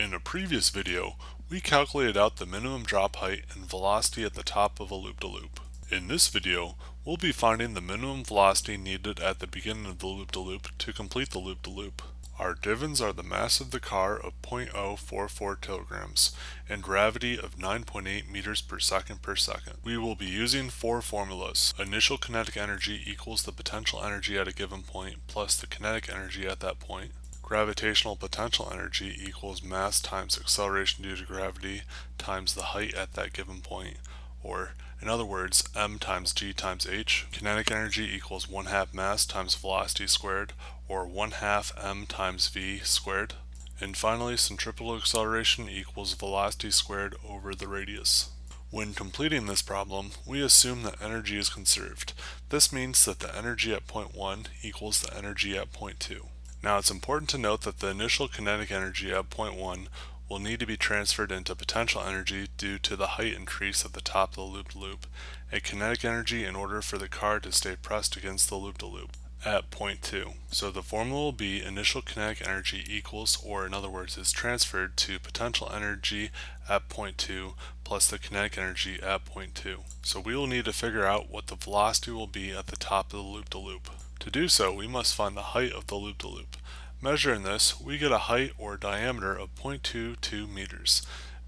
In a previous video, we calculated out the minimum drop height and velocity at the top of a loop-de-loop. In this video, we'll be finding the minimum velocity needed at the beginning of the loop-de-loop to complete the loop-de-loop. Our givens are the mass of the car of 0.044 kilograms and gravity of 9.8 meters per second per second. We will be using four formulas. Initial kinetic energy equals the potential energy at a given point plus the kinetic energy at that point. Gravitational potential energy equals mass times acceleration due to gravity times the height at that given point, or in other words, m times g times h. Kinetic energy equals 1/2 mass times velocity squared, or 1/2 m times v squared. And finally, centripetal acceleration equals velocity squared over the radius. When completing this problem, we assume that energy is conserved. This means that the energy at point 1 equals the energy at point 2. Now it's important to note that the initial kinetic energy at point 1 will need to be transferred into potential energy due to the height increase at the top of the loop-de-loop, and kinetic energy in order for the car to stay pressed against the loop-de-loop at point 2. So the formula will be initial kinetic energy equals, or in other words is transferred to potential energy at point 2 plus the kinetic energy at point 2. So we will need to figure out what the velocity will be at the top of the loop-de-loop. To do so, we must find the height of the loop-de-loop. Measuring this, we get a height or diameter of 0.22 meters.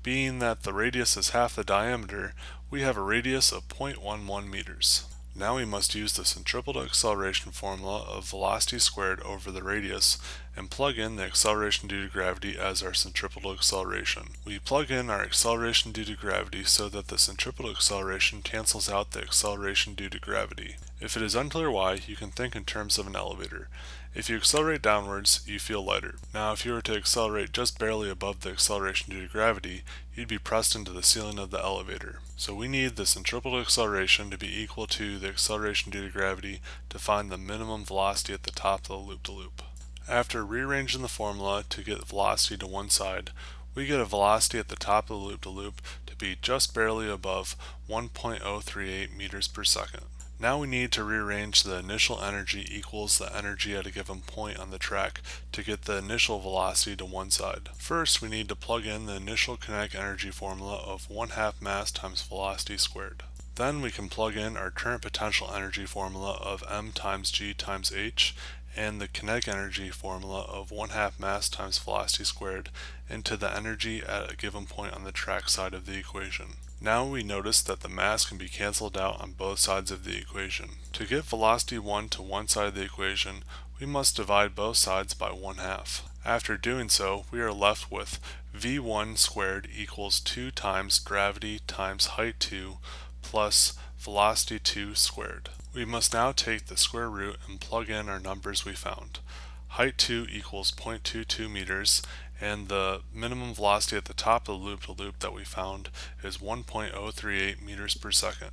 Being that the radius is half the diameter, we have a radius of 0.11 meters. Now we must use the centripetal acceleration formula of velocity squared over the radius and plug in the acceleration due to gravity as our centripetal acceleration. We plug in our acceleration due to gravity so that the centripetal acceleration cancels out the acceleration due to gravity. If it is unclear why, you can think in terms of an elevator. If you accelerate downwards, you feel lighter. Now if you were to accelerate just barely above the acceleration due to gravity, you'd be pressed into the ceiling of the elevator. So we need the centripetal acceleration to be equal to the acceleration due to gravity to find the minimum velocity at the top of the loop-de-loop. After rearranging the formula to get velocity to one side, we get a velocity at the top of the loop-de-loop to be just barely above 1.038 meters per second. Now we need to rearrange the initial energy equals the energy at a given point on the track to get the initial velocity to one side. First, we need to plug in the initial kinetic energy formula of 1/2 mass times velocity squared. Then we can plug in our current potential energy formula of m times g times h and the kinetic energy formula of 1/2 mass times velocity squared into the energy at a given point on the track side of the equation. Now we notice that the mass can be cancelled out on both sides of the equation. To get velocity 1 to one side of the equation, we must divide both sides by 1/2. After doing so, we are left with v1 squared equals 2 times gravity times height 2 plus velocity 2 squared. We must now take the square root and plug in our numbers we found. Height 2 equals 0.22 meters, and the minimum velocity at the top of the loop-to-loop that we found is 1.038 meters per second.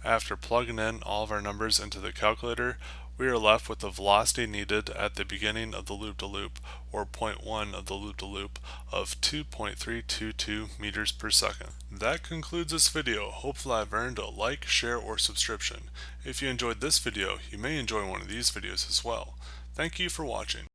After plugging in all of our numbers into the calculator, we are left with the velocity needed at the beginning of the loop-to-loop, or point 1 of the loop-to-loop, of 2.322 meters per second. That concludes this video. Hopefully I've earned a like, share, or subscription. If you enjoyed this video, you may enjoy one of these videos as well. Thank you for watching.